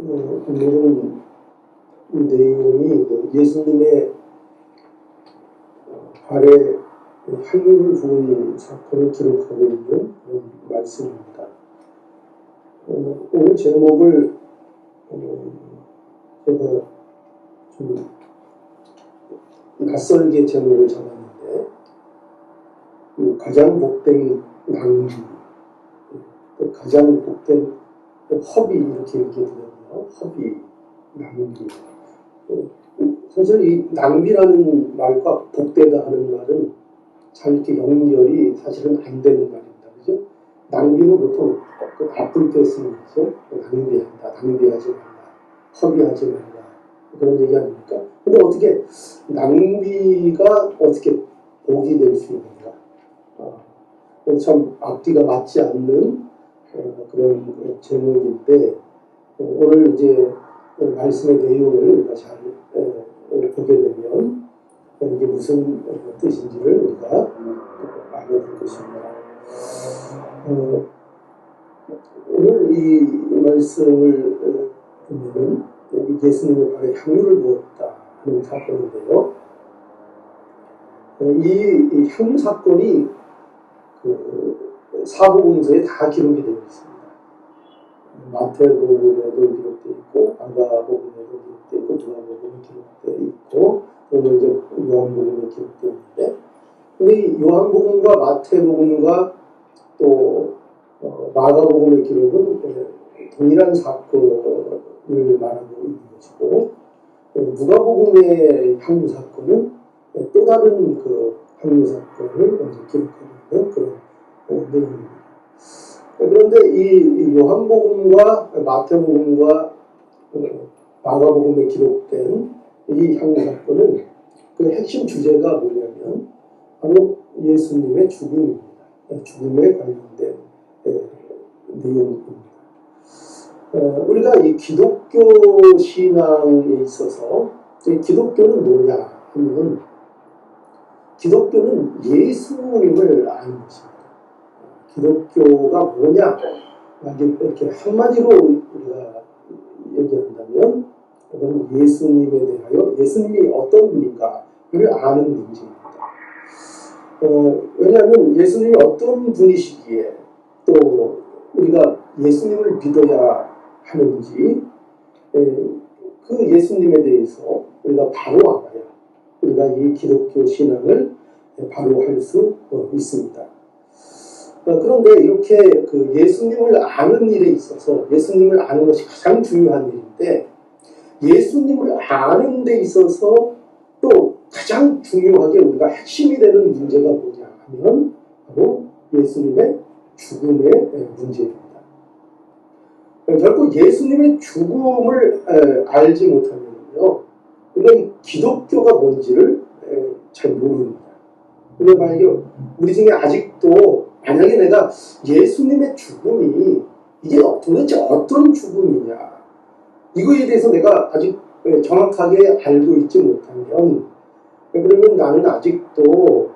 오늘은 이 내용이 예수님의 발에 향유를 부은 사건을 기록하고 있는 그런 말씀입니다. 오늘 제목을 제가 좀 낯설게 제목을 잡았는데 가장 복된 낭비, 가장 복된 허비 이렇게 되거든요. 허비, 낭비. 사실 이 낭비라는 말과 복되다 하는 말은 잘 이렇게 연결이 사실은 안 되는 말입니다. 그죠? 낭비는 보통 나쁠 때 쓰는 거죠. 낭비한다, 낭비하지 말라, 허비하지 말라. 그런 얘기 아닙니까? 근데 어떻게 낭비가 어떻게 복이 될 수 있는가? 참 앞뒤가 맞지 않는 그런 제목인데 오늘 이제 말씀의 내용을 우리가 잘 보게 되면 이게 무슨 뜻인지를 우리가 알게 될 것입니다. 오늘 이 말씀을 보면은 예수님의 발에 향유를 부었다 하는 사건인데요. 이 향유 사건이 사복음서에 다 기록이 되어 있습니다. 마태복음에도 기록되어 있고, 마가복음에도 기록되어 있고, 누가복음에 기록되어 있고, 오늘 이제 요한복음에 기록되어 있는데, 근데 이 요한복음과 마태복음과 또 마가복음의 기록은 동일한 사건을 말하고 있는 것이고, 누가복음의 향유 사건은 또 다른 그 향유 사건을 먼저 기록하고 있는 그런 내용입니다. 그런데 이 요한복음과 마태복음과 마가복음에 기록된 이 향유 사건은 그 핵심 주제가 뭐냐면 바로 예수님의 죽음입니다. 죽음에 관련된 내용입니다. 우리가 이 기독교 신앙에 있어서 기독교는 뭐냐 하면 기독교는 예수님을 아는 것입니다. 기독교가 뭐냐? 이렇게 한마디로 우리가 얘기한다면 그건 예수님에 대하여 예수님이 어떤 분인가를 아는 문제입니다. 왜냐하면 예수님이 어떤 분이시기에 또 우리가 예수님을 믿어야 하는지 그 예수님에 대해서 우리가 바로 알아야 우리가 이 기독교 신앙을 바로 할 수 있습니다. 그런데 이렇게 그 예수님을 아는 일에 있어서 예수님을 아는 것이 가장 중요한 일인데 예수님을 아는 데 있어서 또 가장 중요하게 우리가 핵심이 되는 문제가 뭐냐 하면 바로 예수님의 죽음의 문제입니다. 결국 예수님의 죽음을 알지 못하면요 우리가 기독교가 뭔지를 잘 모릅니다. 근데 만약에 우리 중에 아직도 만약에 내가 예수님의 죽음이 이게 도대체 어떤 죽음이냐 이거에 대해서 내가 아직 정확하게 알고 있지 못하면 그러면 나는 아직도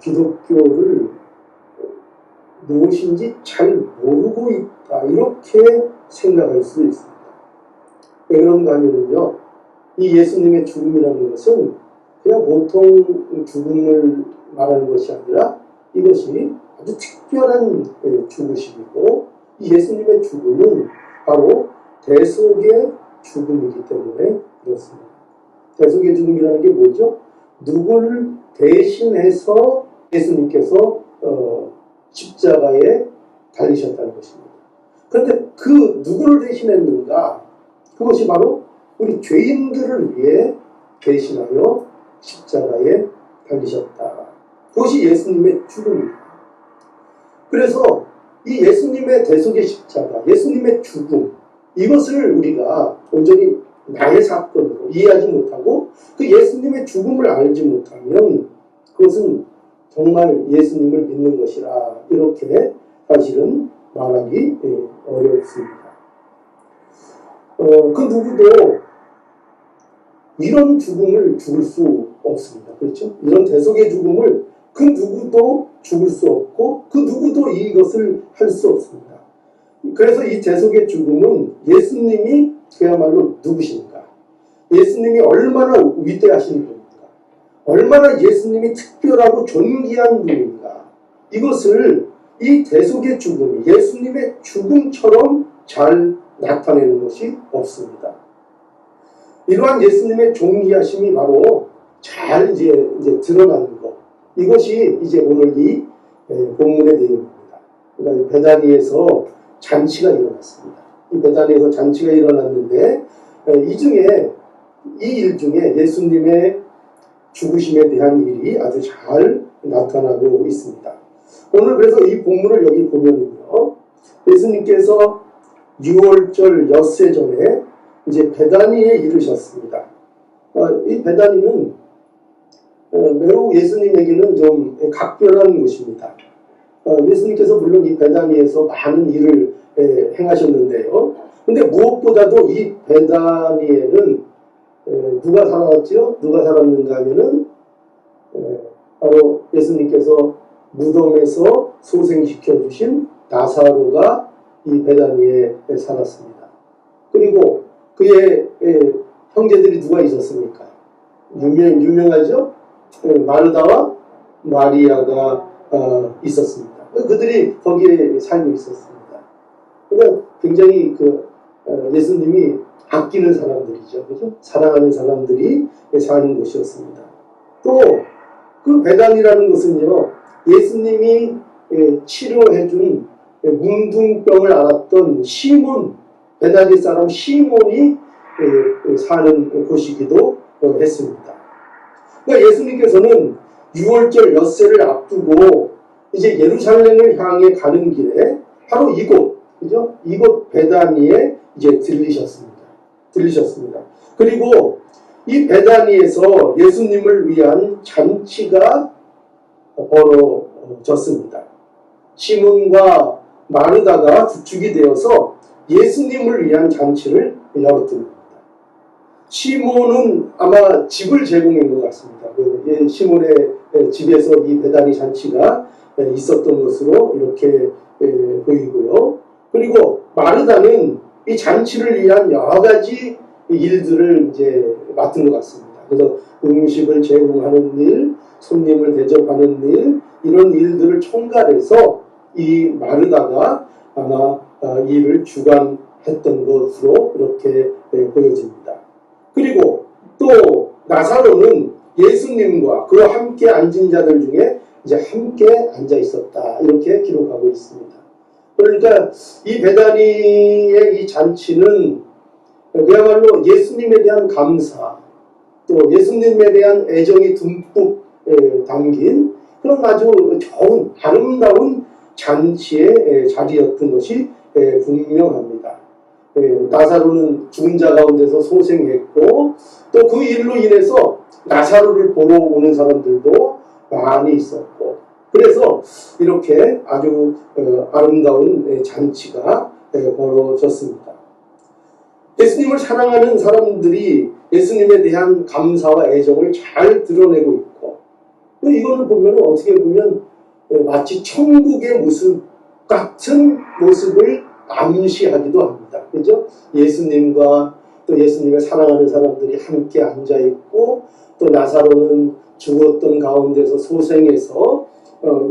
기독교를 무엇인지 잘 모르고 있다 이렇게 생각할 수 있습니다. 왜 그런가 하면요 이 예수님의 죽음이라는 것은 그냥 보통 죽음을 말하는 것이 아니라 이것이 아주 특별한 죽으심이고 이 예수님의 죽음은 바로 대속의 죽음이기 때문에 그렇습니다. 대속의 죽음이라는 게 뭐죠? 누구를 대신해서 예수님께서 십자가에 달리셨다는 것입니다. 그런데 그 누구를 대신했는가? 그것이 바로 우리 죄인들을 위해 대신하여 십자가에 달리셨다. 그것이 예수님의 죽음입니다. 그래서 이 예수님의 대속의 십자가, 예수님의 죽음 이것을 우리가 온전히 나의 사건으로 이해하지 못하고 그 예수님의 죽음을 알지 못하면 그것은 정말 예수님을 믿는 것이라 이렇게 사실은 말하기 어렵습니다. 그 누구도 이런 죽음을 죽을 수 없습니다. 그렇죠? 이런 대속의 죽음을 그 누구도 죽을 수 없고 그 누구도 이것을 할 수 없습니다. 그래서 이 대속의 죽음은 예수님이 그야말로 누구신가? 예수님이 얼마나 위대하신 분인가? 얼마나 예수님이 특별하고 존귀한 분인가? 이것을 이 대속의 죽음이 예수님의 죽음처럼 잘 나타내는 것이 없습니다. 이러한 예수님의 존귀하심이 바로 잘 이제 드러나는 것. 이것이 이제 오늘 이 본문의 내용입니다. 그러니까 베다니에서 잔치가 일어났습니다. 이 베다니에서 잔치가 일어났는데 이 일 중에 예수님의 죽으심에 대한 일이 아주 잘 나타나고 있습니다. 오늘 그래서 이 본문을 여기 보면은요, 예수님께서 6월절 엿새 전에 이제 베다니에 이르셨습니다. 이 베다니는 매우 예수님에게는 좀 각별한 곳입니다. 예수님께서 물론 이 베다니에서 많은 일을 행하셨는데요. 근데 무엇보다도 이 베다니에는 누가 살았죠? 누가 살았는가 하면은 바로 예수님께서 무덤에서 소생시켜 주신 나사로가 이 베다니에 살았습니다. 그리고 그의 형제들이 누가 있었습니까? 유명하죠? 마르다와 마리아가 있었습니다. 그들이 거기에 살고 있었습니다. 그러니까 굉장히 예수님이 아끼는 사람들이죠. 그죠? 사랑하는 사람들이 사는 곳이었습니다. 또 그 베단이라는 것은요, 예수님이 치료해준 뭉둥병을 앓았던 시몬, 베다니 사람 시몬이 사는 곳이기도 했습니다. 그러니까 예수님께서는 6월절 엿새를 앞두고 이제 예루살렘을 향해 가는 길에 바로 이곳, 그죠? 이곳 베다니에 이제 들리셨습니다. 그리고 이 베다니에서 예수님을 위한 잔치가 벌어졌습니다. 시몬과 마르다가 주축이 되어서 예수님을 위한 잔치를 열었습니다. 시몬은 아마 집을 제공한 것 같습니다. 시몬의 집에서 이 베다니 잔치가 있었던 것으로 이렇게 보이고요. 그리고 마르다는 이 잔치를 위한 여러 가지 일들을 이제 맡은 것 같습니다. 그래서 음식을 제공하는 일, 손님을 대접하는 일, 이런 일들을 총괄해서 이 마르다가 아마 일을 주관했던 것으로 이렇게 보여집니다. 그리고 또 나사로는 예수님과 그와 함께 앉은 자들 중에 이제 함께 앉아 있었다, 이렇게 기록하고 있습니다. 그러니까 이 베다니의 이 잔치는 그야말로 예수님에 대한 감사, 또 예수님에 대한 애정이 듬뿍 담긴 그런 아주 좋은 아름다운 잔치의 자리였던 것이 분명합니다. 나사로는 죽은 자 가운데서 소생했고, 또 그 일로 인해서 나사로를 보러 오는 사람들도 많이 있었고, 그래서 이렇게 아주 아름다운 잔치가 벌어졌습니다. 예수님을 사랑하는 사람들이 예수님에 대한 감사와 애정을 잘 드러내고 있고, 이거를 보면 어떻게 보면 마치 천국의 모습 같은 모습을 암시하기도 합니다. 그죠? 예수님과 또 예수님을 사랑하는 사람들이 함께 앉아있고, 또 나사로는 죽었던 가운데서 소생해서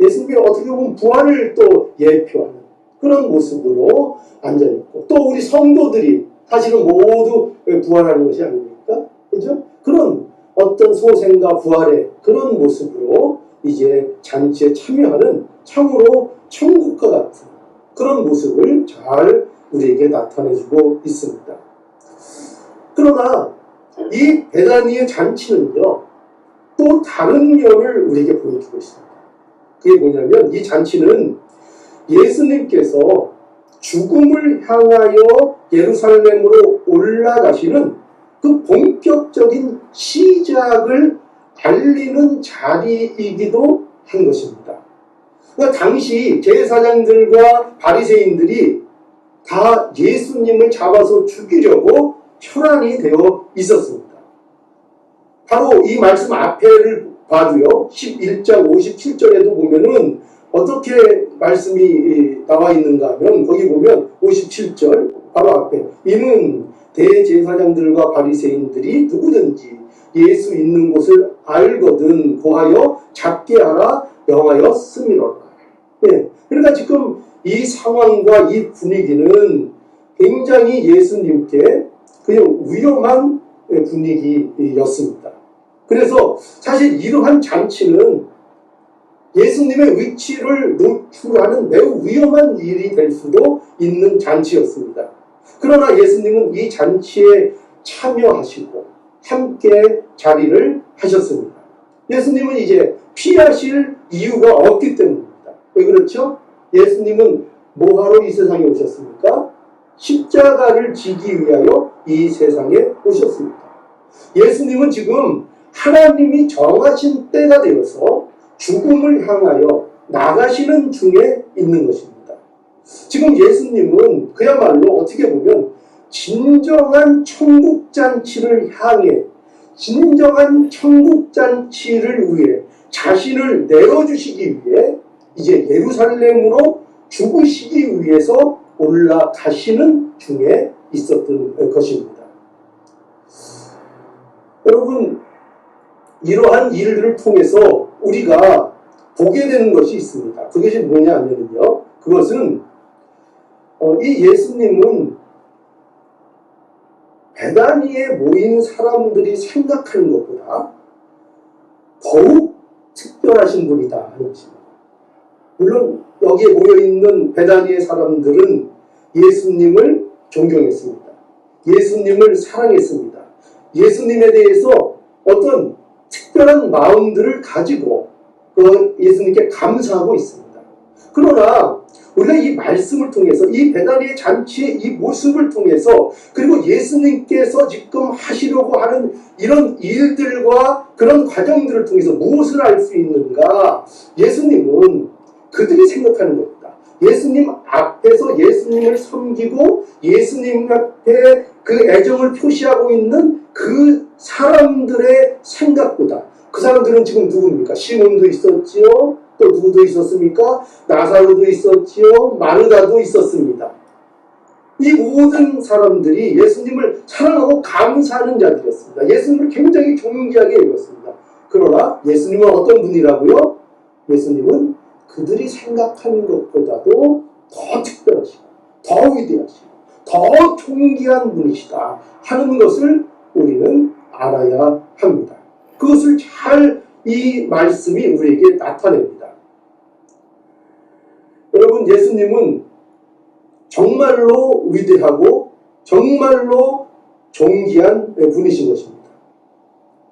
예수님이 어떻게 보면 부활을 또 예표하는 그런 모습으로 앉아있고, 또 우리 성도들이 사실은 모두 부활하는 것이 아닙니까? 그죠? 그런 어떤 소생과 부활의 그런 모습으로 이제 잔치에 참여하는 참으로 천국과 같은 그런 모습을 잘 우리에게 나타내주고 있습니다. 그러나 이 베다니의 잔치는요, 또 다른 면을 우리에게 보여주고 있습니다. 그게 뭐냐면, 이 잔치는 예수님께서 죽음을 향하여 예루살렘으로 올라가시는 그 본격적인 시작을 알리는 자리이기도 한 것입니다. 그러니까 당시 제사장들과 바리새인들이 다 예수님을 잡아서 죽이려고 혈안이 되어 있었습니다. 바로 이 말씀 앞에를 봐도요, 11장 57절에도 보면은 어떻게 말씀이 나와 있는가 하면 거기 보면 57절 바로 앞에 이는 대제사장들과 바리새인들이 누구든지 예수 있는 곳을 알거든 고하여 잡게 하라 명하였음이로라. 예, 그러니까 지금 이 상황과 이 분위기는 굉장히 예수님께 그냥 위험한 분위기였습니다. 그래서 사실 이러한 잔치는 예수님의 위치를 노출하는 매우 위험한 일이 될 수도 있는 잔치였습니다. 그러나 예수님은 이 잔치에 참여하시고 함께 자리를 하셨습니다. 예수님은 이제 피하실 이유가 없기 때문입니다. 왜 그렇죠? 예수님은 뭐하러 이 세상에 오셨습니까? 십자가를 지기 위하여 이 세상에 오셨습니다. 예수님은 지금 하나님이 정하신 때가 되어서 죽음을 향하여 나가시는 중에 있는 것입니다. 지금 예수님은 그야말로 어떻게 보면 진정한 천국잔치를 향해 진정한 천국잔치를 위해 자신을 내어주시기 위해 이제 예루살렘으로 죽으시기 위해서 올라가시는 중에 있었던 것입니다. 여러분, 이러한 일들을 통해서 우리가 보게 되는 것이 있습니다. 그것이 뭐냐 하면요. 그것은 이 예수님은 베다니에 모인 사람들이 생각하는 것보다 더욱 특별하신 분이다 하는 것입니다. 물론 여기에 모여있는 베다니의 사람들은 예수님을 존경했습니다. 예수님을 사랑했습니다. 예수님에 대해서 어떤 특별한 마음들을 가지고 예수님께 감사하고 있습니다. 그러나 우리가 이 말씀을 통해서 이 베다니의 잔치의 이 모습을 통해서 그리고 예수님께서 지금 하시려고 하는 이런 일들과 그런 과정들을 통해서 무엇을 알 수 있는가? 예수님은 그들이 생각하는 겁니다. 예수님 앞에서 예수님을 섬기고 예수님 앞에 그 애정을 표시하고 있는 그 사람들의 생각보다 그 사람들은 지금 누굽니까? 시몬도 있었지요. 또 누구도 있었습니까? 나사로도 있었지요. 마르다도 있었습니다. 이 모든 사람들이 예수님을 사랑하고 감사하는 자들이었습니다. 예수님을 굉장히 존귀하게 여겼습니다. 그러나 예수님은 어떤 분이라고요? 예수님은 그들이 생각하는 것보다도 더 특별하시고 더 위대하시고 더 존귀한 분이시다 하는 것을 우리는 알아야 합니다. 그것을 잘 이 말씀이 우리에게 나타냅니다. 여러분, 예수님은 정말로 위대하고 정말로 존귀한 분이신 것입니다.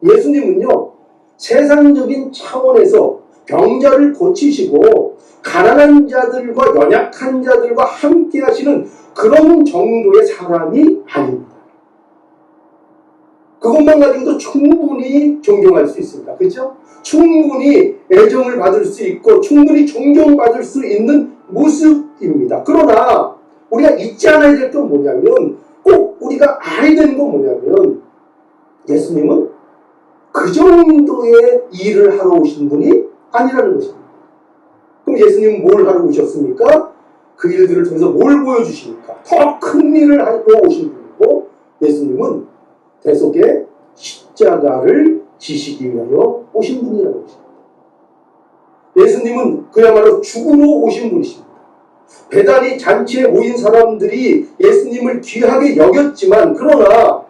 예수님은요, 세상적인 차원에서 병자를 고치시고 가난한 자들과 연약한 자들과 함께 하시는 그런 정도의 사람이 아닙니다. 그것만 가지고도 충분히 존경할 수 있습니다. 그렇죠? 충분히 애정을 받을 수 있고 충분히 존경받을 수 있는 모습입니다. 그러나 우리가 잊지 않아야 될 건 뭐냐면 꼭 우리가 알아야 되는 건 뭐냐면 예수님은 그 정도의 일을 하러 오신 분이 아니라는 것입니다. 그럼 예수님은 뭘 하러 오셨습니까? 그 일들을 통해서 뭘 보여주십니까? 더 큰 일을 하러 오신 분이고 예수님은 대속의 십자가를 지시기 위하여 오신 분이라는 것입니다. 예수님은 그야말로 죽으러 오신 분이십니다. 베다니 잔치에 모인 사람들이 예수님을 귀하게 여겼지만 그러나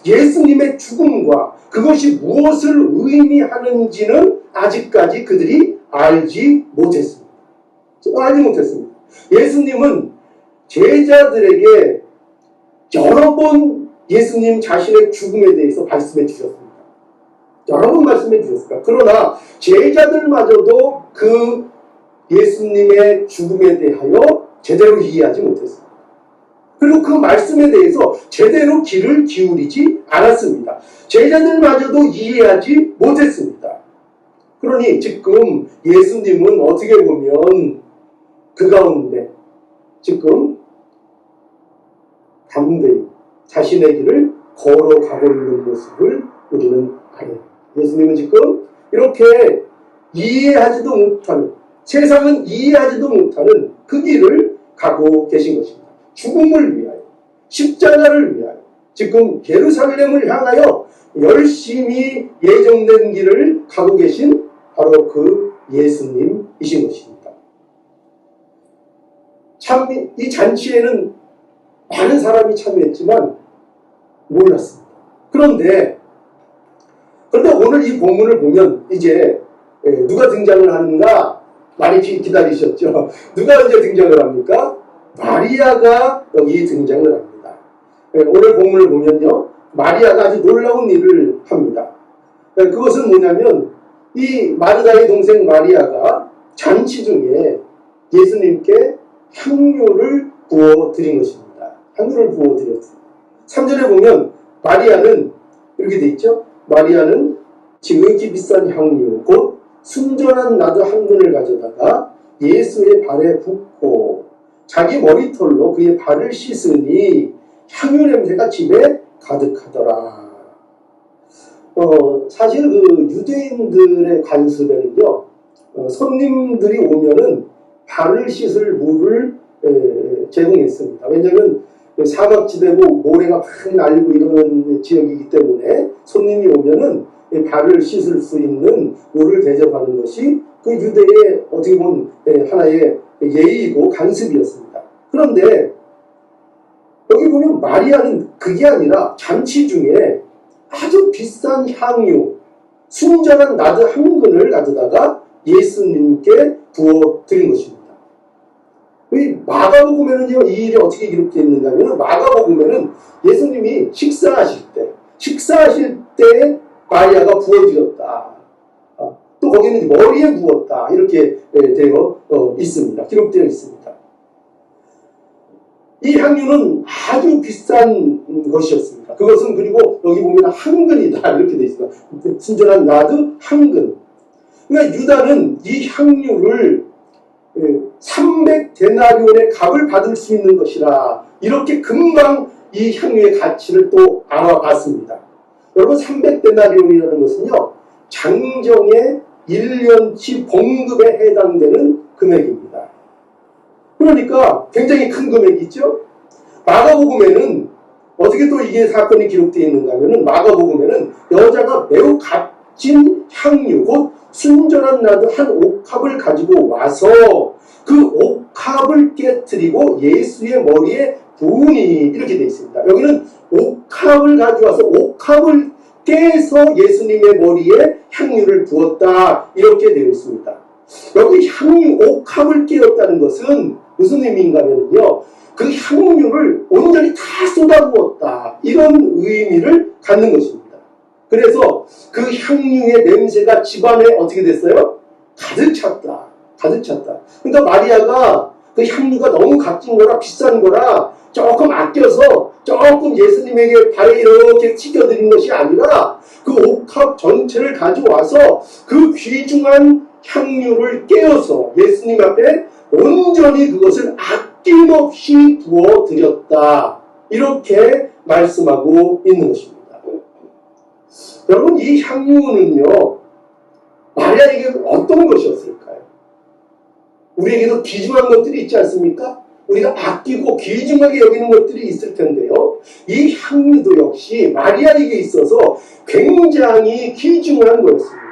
예수님의 죽음과 그것이 무엇을 의미하는지는 아직까지 그들이 알지 못했습니다. 예수님은 제자들에게 여러 번 예수님 자신의 죽음에 대해서 말씀해 주셨습니다. 여러 번 말씀해 주셨습니다. 그러나 제자들마저도 그 예수님의 죽음에 대하여 제대로 이해하지 못했습니다. 그리고 그 말씀에 대해서 제대로 귀를 기울이지 않았습니다. 제자들마저도 이해하지 못했습니다. 그러니 지금 예수님은 어떻게 보면 그 가운데 지금 담대히 자신의 길을 걸어가고 있는 모습을 우리는 알아요. 예수님은 지금 이렇게 이해하지도 못하는 세상은 이해하지도 못하는 그 길을 가고 계신 것입니다. 죽음을 위하여, 십자가를 위하여, 지금 예루살렘을 향하여 열심히 예정된 길을 가고 계신 바로 그 예수님이신 것입니다. 참 이 잔치에는 많은 사람이 참여했지만 몰랐습니다. 그런데 오늘 이 본문을 보면 이제 누가 등장을 하는가 많이 기다리셨죠? 누가 이제 등장을 합니까? 마리아가 여기 등장을 합니다. 오늘 본문을 보면요, 마리아가 아주 놀라운 일을 합니다. 그것은 뭐냐면 이 마르다의 동생 마리아가 잔치 중에 예수님께 향료를 부어드린 것입니다. 향료를 부어드렸습니다. 3절에 보면 마리아는 이렇게 돼 있죠. 마리아는 지극히 비싼 향유 곧 순전한 나드 한 근을 가져다가 예수의 발에 붓고 자기 머리털로 그의 발을 씻으니 향유 냄새가 집에 가득하더라. 사실 그 유대인들의 관습에는요, 손님들이 오면은 발을 씻을 물을 제공했습니다. 왜냐하면 사막지대고 모래가 많이 날리고 이러는 지역이기 때문에 손님이 오면은 발을 씻을 수 있는 물을 대접하는 것이 그 유대의 어떻게 보면 하나의 예의이고 관습이었습니다. 그런데 여기 보면 마리아는 그게 아니라 잔치 중에 아주 비싼 향유, 순전한 나드 한 근을 가져다가 예수님께 부어드린 것입니다. 이 마가복음에는요, 이 일이 어떻게 기록되어 있는가 하면, 마가복음에는 예수님이 식사하실 때 마리아가 부어드렸다. 또 거기는 머리에 부었다. 이렇게 되어 있습니다. 기록되어 있습니다. 이 향유는 아주 비싼 것이었습니다. 그것은 그리고 여기 보면 한 근이다. 이렇게 되어 있습니다. 순전한 나드 한 근. 그러니까 유다는 이 향유를 300데나리온의 값을 받을 수 있는 것이라 이렇게 금방 이 향유의 가치를 또 알아봤습니다. 여러분 300데나리온이라는 것은요, 장정의 1년치 봉급에 해당되는 금액입니다. 그러니까 굉장히 큰 금액이죠. 마가복음에는 어떻게 또 이게 사건이 기록되어 있는가 하면 마가복음에는 여자가 매우 값진 향유 곧 순전한 나드 한 옥합을 가지고 와서 그 옥합을 깨뜨리고 예수의 머리에 부으니 이렇게 되어 있습니다. 여기는 옥합을 가져와서 옥합을 깨서 예수님의 머리에 향유를 부었다 이렇게 되어 있습니다. 여기 향유 옥합을 깨었다는 것은 무슨 의미인가 하면요, 그 향유를 온전히 다 쏟아부었다 이런 의미를 갖는 것입니다. 그래서 그 향유의 냄새가 집안에 어떻게 됐어요? 가득 찼다. 그러니까 마리아가 그 향유가 너무 값진 거라 비싼 거라 조금 아껴서 조금 예수님에게 발에 이렇게 튀겨드린 것이 아니라 그 옥합 전체를 가져와서 그 귀중한 향유를 깨어서 예수님 앞에 온전히 그것을 아낌없이 부어드렸다. 이렇게 말씀하고 있는 것입니다. 여러분 이 향유는요, 마리아에게 어떤 것이었을까요? 우리에게도 귀중한 것들이 있지 않습니까? 우리가 아끼고 귀중하게 여기는 것들이 있을 텐데요. 이 향유도 역시 마리아에게 있어서 굉장히 귀중한 거였습니다.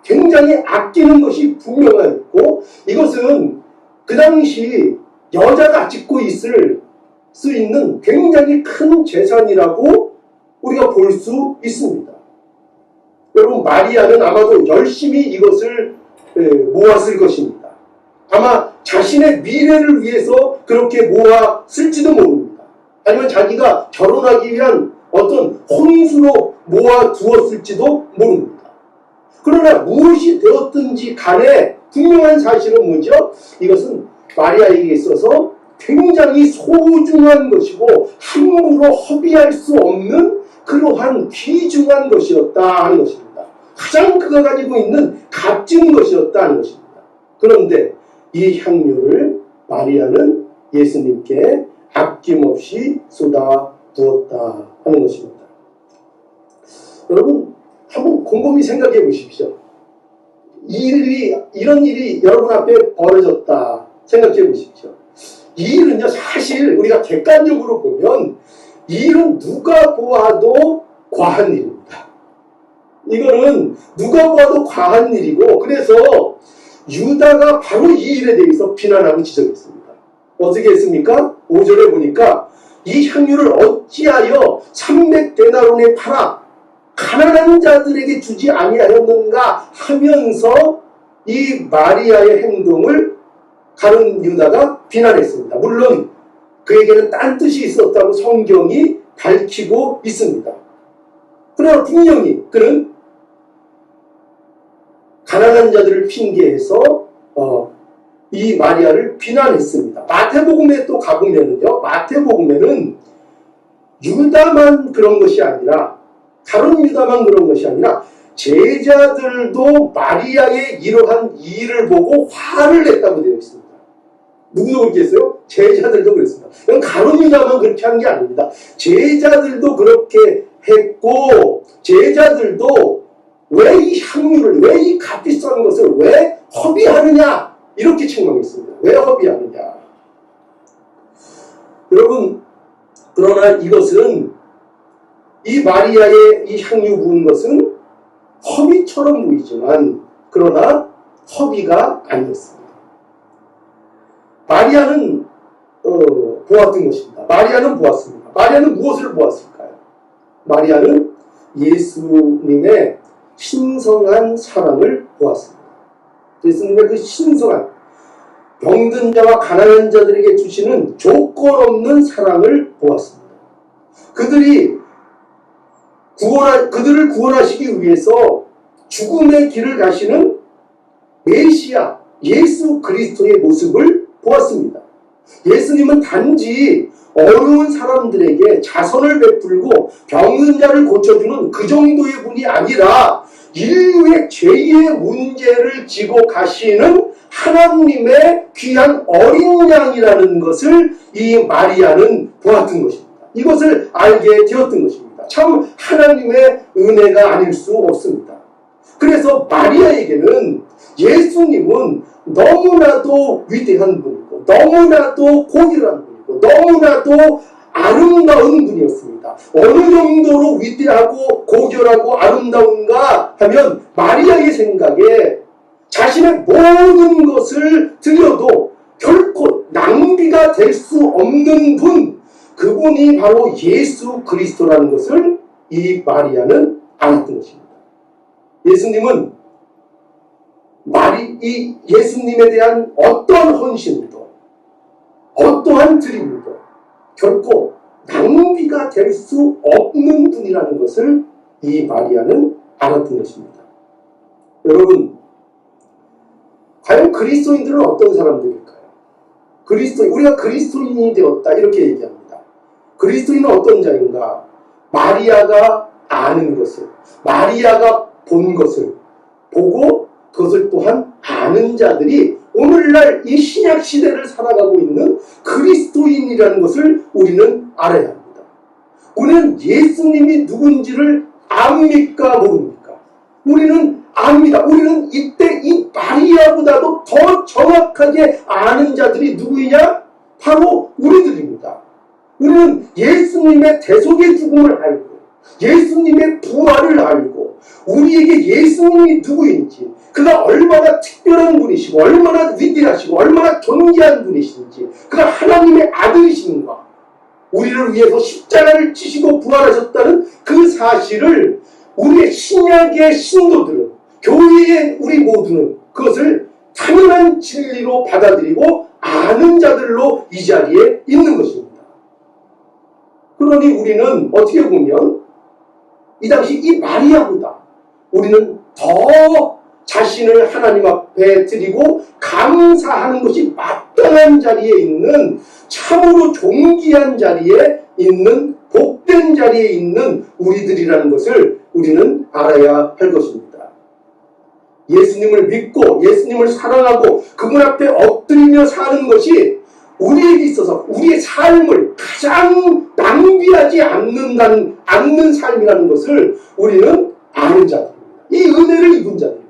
굉장히 아끼는 것이 분명했고 이것은 그 당시 여자가 짓고 있을 수 있는 굉장히 큰 재산이라고 우리가 볼 수 있습니다. 여러분 마리아는 아마도 열심히 이것을 모았을 것입니다. 아마 자신의 미래를 위해서 그렇게 모았을지도 모릅니다. 아니면 자기가 결혼하기 위한 어떤 혼수로 모아두었을지도 모릅니다. 그러나 무엇이 되었든지 간에 분명한 사실은 뭐죠? 이것은 마리아에게 있어서 굉장히 소중한 것이고 함부로 허비할 수 없는 그러한 귀중한 것이었다 하는 것입니다. 가장 그가 가지고 있는 값진 것이었다 하는 것입니다. 그런데 이 향유를 마리아는 예수님께 아낌없이 쏟아 부었다 하는 것입니다. 여러분 한번 곰곰이 생각해 보십시오. 이런 일이 여러분 앞에 벌어졌다 생각해 보십시오. 이 일은요, 사실 우리가 객관적으로 보면 이 일은 누가 보아도 과한 일입니다. 이거는 누가 보아도 과한 일이고, 그래서 유다가 바로 이 일에 대해서 비난하고 지적했습니다. 어떻게 했습니까? 5절에 보니까 이 향유를 어찌하여 300데나론에 팔아 가난한 자들에게 주지 아니하였는가 하면서 이 마리아의 행동을 가룟 유다가 비난했습니다. 물론 그에게는 딴 뜻이 있었다고 성경이 밝히고 있습니다. 그러나 분명히 그는 가난한 자들을 핑계해서 이 마리아를 비난했습니다. 마태복음에 또 가보면은요, 마태복음에는 유다만 그런 것이 아니라, 다른 유다만 그런 것이 아니라 제자들도 마리아의 이러한 일을 보고 화를 냈다고 되어 있습니다. 누구도 그렇게 했어요? 제자들도 그랬습니다. 이건 가룟 유다만 그렇게 한 게 아닙니다. 제자들도 그렇게 했고, 제자들도 왜 이 향유를, 왜 이 값비싼 것을 왜 허비하느냐, 이렇게 책망했습니다. 왜 허비하느냐. 여러분, 그러나 이것은, 이 마리아의 이 향유 부은 것은 허비처럼 보이지만, 그러나 허비가 아니었습니다. 마리아는 보았던 것입니다. 마리아는 보았습니다. 마리아는 무엇을 보았을까요? 마리아는 예수님의 신성한 사랑을 보았습니다. 예수님의 그 신성한, 병든 자와 가난한 자들에게 주시는 조건 없는 사랑을 보았습니다. 그들을 구원하시기 위해서 죽음의 길을 가시는 메시아 예수 그리스도의 모습을 보았습니다. 예수님은 단지 어려운 사람들에게 자선을 베풀고 병든 자를 고쳐주는 그 정도의 분이 아니라 인류의 죄의 문제를 지고 가시는 하나님의 귀한 어린 양이라는 것을 이 마리아는 보았던 것입니다. 이것을 알게 되었던 것입니다. 참 하나님의 은혜가 아닐 수 없습니다. 그래서 마리아에게는 예수님은 너무나도 위대한 분이고, 너무나도 고귀한 분이고, 너무나도 아름다운 분이었습니다. 어느 정도로 위대하고 고결하고 아름다운가 하면 마리아의 생각에 자신의 모든 것을 드려도 결코 낭비가 될 수 없는 분, 그분이 바로 예수 그리스도라는 것을 이 마리아는 알았던 것입니다. 예수님은 이 예수님에 대한 어떠한 헌신도, 어떠한 드림도 결코 낭비가 될 수 없는 분이라는 것을 이 마리아는 알았던 것입니다. 여러분, 과연 그리스도인들은 어떤 사람들일까요? 우리가 그리스도인이 되었다 이렇게 얘기합니다. 그리스도인은 어떤 자인가? 마리아가 아는 것을, 마리아가 본 것을 보고 그것을 또한 아는 자들이 오늘날 이 신약 시대를 살아가고 있는 그리스도인이라는 것을 우리는 알아야 합니다. 우리는 예수님이 누군지를 압니까 모릅니까? 우리는 압니다. 우리는 이때 이 마리아보다도 더 정확하게 아는 자들이 누구이냐? 바로 우리들입니다. 우리는 예수님의 대속의 죽음을 알고, 예수님의 부활을 알고, 우리에게 예수님이 누구인지, 그가 얼마나 특별한 분이시고, 얼마나 위대하시고, 얼마나 존귀한 분이신지, 그가 하나님의 아들이신가, 우리를 위해서 십자가를 지시고 부활하셨다는 그 사실을 우리의 신약의 신도들은, 교회의 우리 모두는 그것을 당연한 진리로 받아들이고 아는 자들로 이 자리에 있는 것입니다. 그러니 우리는 어떻게 보면 이 당시 이 마리아보다 우리는 더 자신을 하나님 앞에 드리고 감사하는 것이 마땅한 자리에 있는, 참으로 존귀한 자리에 있는, 복된 자리에 있는 우리들이라는 것을 우리는 알아야 할 것입니다. 예수님을 믿고 예수님을 사랑하고 그분 앞에 엎드리며 사는 것이 우리에게 있어서 우리의 삶을 가장 낭비하지 않는 삶이라는 것을 우리는 아는 자들입니다. 이 은혜를 입은 자들입니다.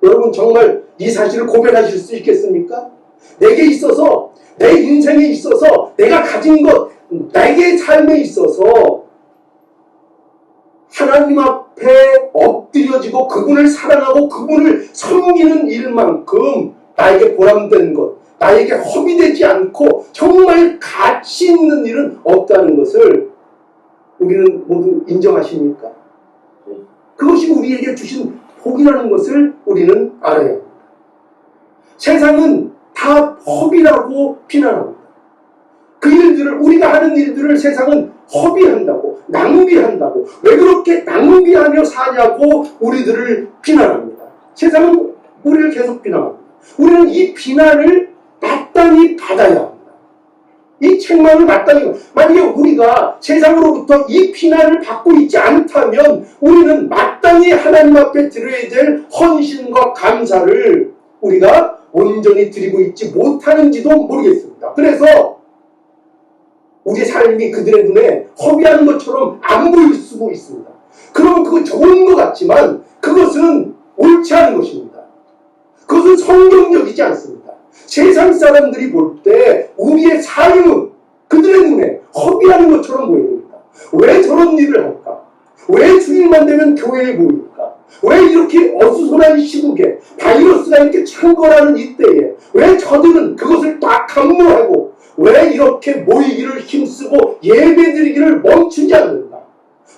여러분 정말 이 사실을 고백하실 수 있겠습니까? 내게 있어서, 내 인생에 있어서, 내가 가진 것, 나에게 삶에 있어서 하나님 앞에 엎드려지고 그분을 사랑하고 그분을 섬기는 일만큼 나에게 보람된 것, 나에게 허비되지 않고 정말 가치 있는 일은 없다는 것을 우리는 모두 인정하십니까? 그것이 우리에게 주신 복이라는 것을 우리는 알아야 합니다. 세상은 다 허비라고 비난합니다. 그 일들을, 우리가 하는 일들을 세상은 허비한다고, 낭비한다고, 왜 그렇게 낭비하며 사냐고 우리들을 비난합니다. 세상은 우리를 계속 비난합니다. 우리는 이 비난을 마땅히 받아야 합니다. 이 책망을 마땅히, 만약에 우리가 세상으로부터 이 비난을 받고 있지 않다면 우리는 마땅히 하나님 앞에 드려야 될 헌신과 감사를 우리가 온전히 드리고 있지 못하는지도 모르겠습니다. 그래서 우리의 삶이 그들의 눈에 허비하는 것처럼 안 보일 수도 있습니다. 그러면 그거 좋은 것 같지만 그것은 옳지 않은 것입니다. 그것은 성경적이지 않습니다. 세상 사람들이 볼 때 우리의 삶은 그들의 눈에 허비하는 것처럼 보입니다. 왜 저런 일을 할까? 왜 주일만 되면 교회에 모일까? 왜 이렇게 어수선한 시국에 바이러스가 이렇게 창궐하는 이때에 왜 저들은 그것을 다 강요하고 왜 이렇게 모이기를 힘쓰고 예배드리기를 멈추지 않는가?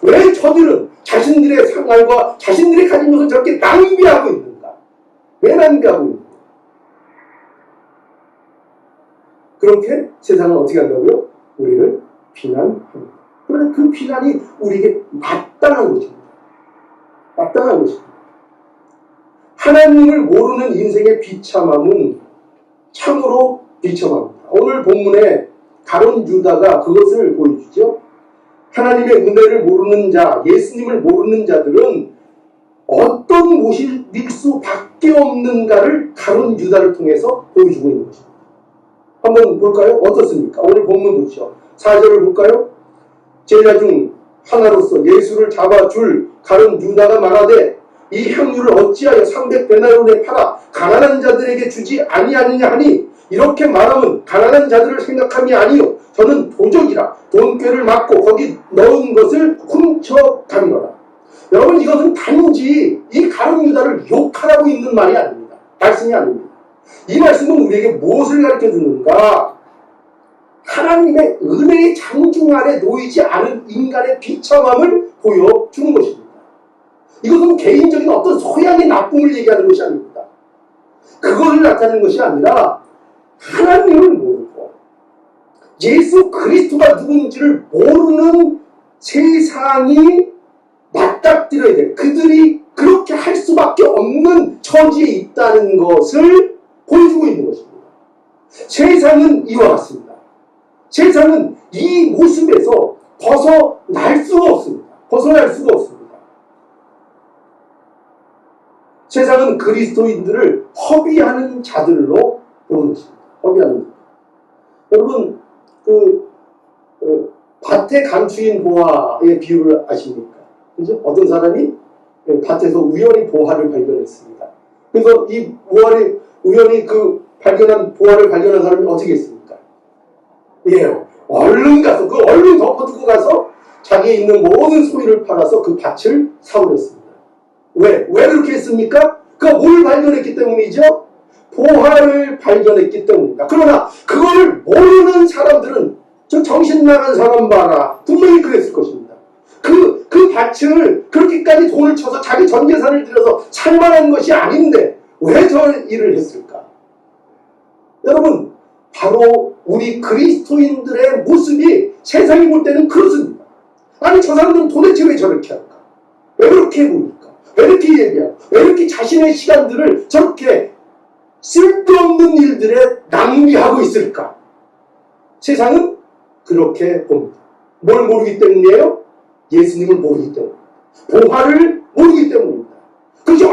왜 저들은 자신들의 생활과 자신들이 가진 것을 저렇게 낭비하고 있는가? 왜 낭비하고 있는가? 그렇게 세상은 어떻게 한다고요? 우리를 비난합니다. 그런데 그 비난이 우리에게 마땅한 것입니다. 마땅한 것입니다. 하나님을 모르는 인생의 비참함은 참으로 비참합니다. 오늘 본문에 가룟 유다가 그것을 보여주죠. 하나님의 은혜를 모르는 자, 예수님을 모르는 자들은 어떤 모습일 수밖에 없는가를 가룟 유다를 통해서 보여주고 있는 것입니다. 한번 볼까요? 어떻습니까? 오늘 본문 보시죠. 4절을 볼까요? 제자 중 하나로서 예수를 잡아줄 가룟 유다가 말하되 이 향유를 어찌하여 300데나리온에 팔아 가난한 자들에게 주지 아니하느냐 하니 이렇게 말하면 가난한 자들을 생각함이 아니요 저는 도적이라 돈꾀를 맞고 거기 넣은 것을 훔쳐가미노라. 여러분 이것은 단지 이 가룟 유다를 욕하라고 있는 말이 아닙니다. 말씀이 아닙니다. 이 말씀은 우리에게 무엇을 가르쳐주는가? 하나님의 은혜의 장중 아래 놓이지 않은 인간의 비참함을 보여주는 것입니다. 이것은 개인적인 어떤 소양의 나쁨을 얘기하는 것이 아닙니다. 그것을 나타내는 것이 아니라 하나님을 모르고 예수 그리스도가 누군지를 모르는 세상이 맞닥뜨려야 될, 그들이 그렇게 할 수밖에 없는 처지에 있다는 것을 보여주고 있는 것입니다. 세상은 이와 같습니다. 세상은 이 모습에서 벗어날 수가 없습니다. 벗어날 수가 없습니다. 세상은 그리스도인들을 허비하는 자들로 보는 것입니다. 허비하는 자. 여러분, 밭의 감추인 보화의 비유를 아십니까? 그죠? 어떤 사람이 밭에서 우연히 보화를 발견했습니다. 그래서 이 우연히 발견한 보화를 발견한 사람이 어떻게 했습니까? 예, 얼른 가서, 얼른 덮어두고 가서 자기에 있는 모든 소유를 팔아서 그 밭을 사오렸습니다. 왜 그렇게 했습니까? 그가 뭘 발견했기 때문이죠? 보화를 발견했기 때문입니다. 그러나 그거를 모르는 사람들은 저 정신 나간 사람 봐라. 분명히 그랬을 것입니다. 그 밭을 그렇게까지 돈을 쳐서 자기 전 재산을 들여서 살만한 것이 아닌데 왜 저 일을 했을까? 여러분, 바로 우리 그리스도인들의 모습이 세상이 볼 때는 그렇습니다. 아니 저 사람들은 도대체 왜 저렇게 할까? 왜 그렇게 보니까? 왜 이렇게 얘기하고? 왜 이렇게 자신의 시간들을 저렇게 쓸데없는 일들에 낭비하고 있을까? 세상은 그렇게 봅니다. 뭘 모르기 때문이에요? 예수님을 모르기 때문입니다. 보화를 모르기 때문입니다. 그것이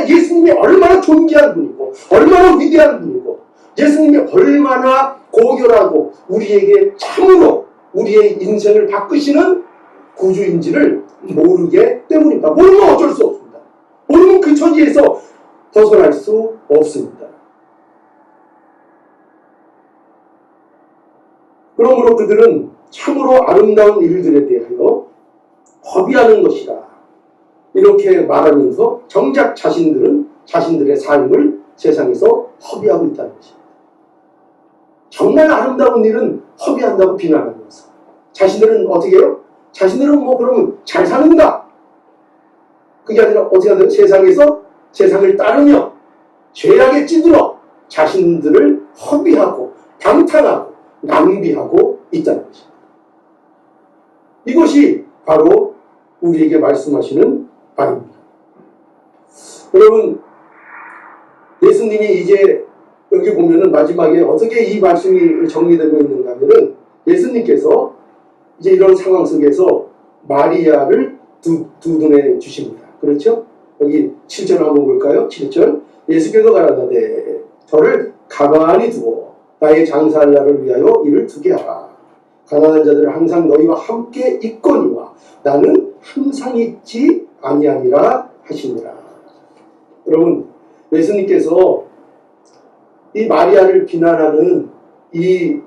예수님이 얼마나 존귀한 분이고 얼마나 위대한 분이고 예수님이 얼마나 고결하고 우리에게 참으로 우리의 인생을 바꾸시는 구주인지를 모르기 때문입니다. 모르면 어쩔 수 없습니다. 모르면 그 처지에서 벗어날 수 없습니다. 그러므로 그들은 참으로 아름다운 일들에 대하여 허비하는 것이다. 이렇게 말하면서 정작 자신들은 자신들의 삶을 세상에서 허비하고 있다는 것입니다. 정말 아름다운 일은 허비한다고 비난하면서 자신들은 어떻게 해요? 자신들은 뭐 그러면 잘 사는가? 그게 아니라 어떻게 하는 세상에서 세상을 따르며 죄악에 찌들어 자신들을 허비하고 방탕하고 낭비하고 있다는 것입니다. 이것이 바로 우리에게 말씀하시는 바입니다. 여러분, 예수님이 이제 여기 보면은 마지막에 어떻게 이 말씀이 정리되고 있는가 하면은 예수님께서 이제 이런 상황 속에서 마리아를 두둔해 주십니다. 그렇죠? 여기 7절 한번 볼까요? 7절. 예수께서 가라사대 저를 가만히 두고 나의 장사할 날을 위하여 이를 두게 하라. 가난한 자들은 항상 너희와 함께 있거니와 나는 항상 있지 아니하니라 하시니라. 여러분, 예수님께서 이 마리아를 비난하는 이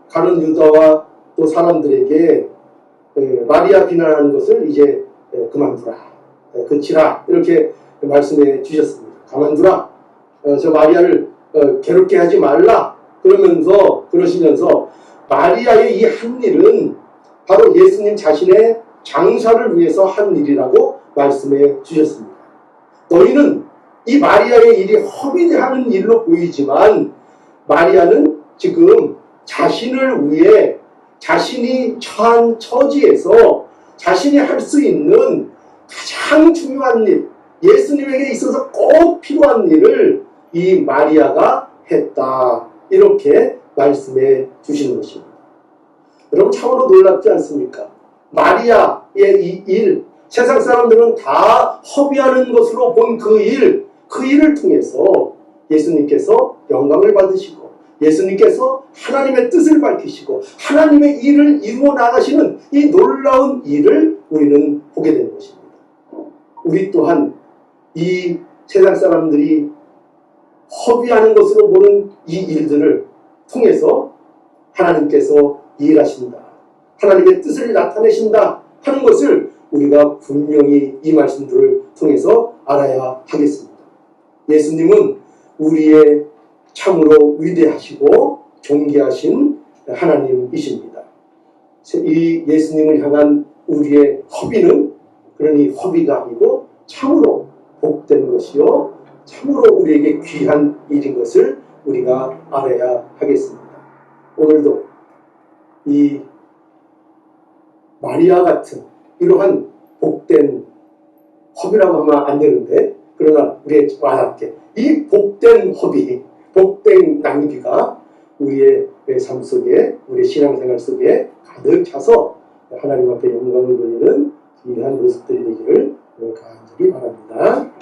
가룟 유다와 또 사람들에게 마리아 비난하는 것을 이제 그만두라, 그치라 이렇게 말씀해 주셨습니다. 가만두라, 저 마리아를 괴롭게 하지 말라 그러시면서 마리아의 이 한 일은 바로 예수님 자신의 장사를 위해서 한 일이라고 말씀해 주셨습니다. 너희는 이 마리아의 일이 허비하는 일로 보이지만 마리아는 지금 자신을 위해 자신이 처한 처지에서 자신이 할 수 있는 가장 중요한 일, 예수님에게 있어서 꼭 필요한 일을 이 마리아가 했다. 이렇게 말씀해 주시는 것입니다. 여러분 참으로 놀랍지 않습니까? 마리아의 이 일, 세상 사람들은 다 허비하는 것으로 본 그 일을 통해서 예수님께서 영광을 받으시고 예수님께서 하나님의 뜻을 밝히시고 하나님의 일을 이루어 나가시는 이 놀라운 일을 우리는 보게 되는 것입니다. 우리 또한 이 세상 사람들이 허비하는 것으로 보는 이 일들을 통해서 하나님께서 일하신다, 하나님의 뜻을 나타내신다 하는 것을 우리가 분명히 이 말씀들을 통해서 알아야 하겠습니다. 예수님은 우리의 참으로 위대하시고 존귀하신 하나님이십니다. 이 예수님을 향한 우리의 허비는 그러니 허비가 아니고 참으로 복된 것이요 참으로 우리에게 귀한 일인 것을 우리가 알아야 하겠습니다. 오늘도 이 마리아 같은 이러한 복된 허비라고 하면 안 되는데 그러나 우리의 와닿게 이 복된 허비, 복된 낭비가 우리의 삶 속에 우리의 신앙생활 속에 가득 차서 하나님 앞에 영광을 돌리는 귀한 모습들이 되기를 간절히 바랍니다.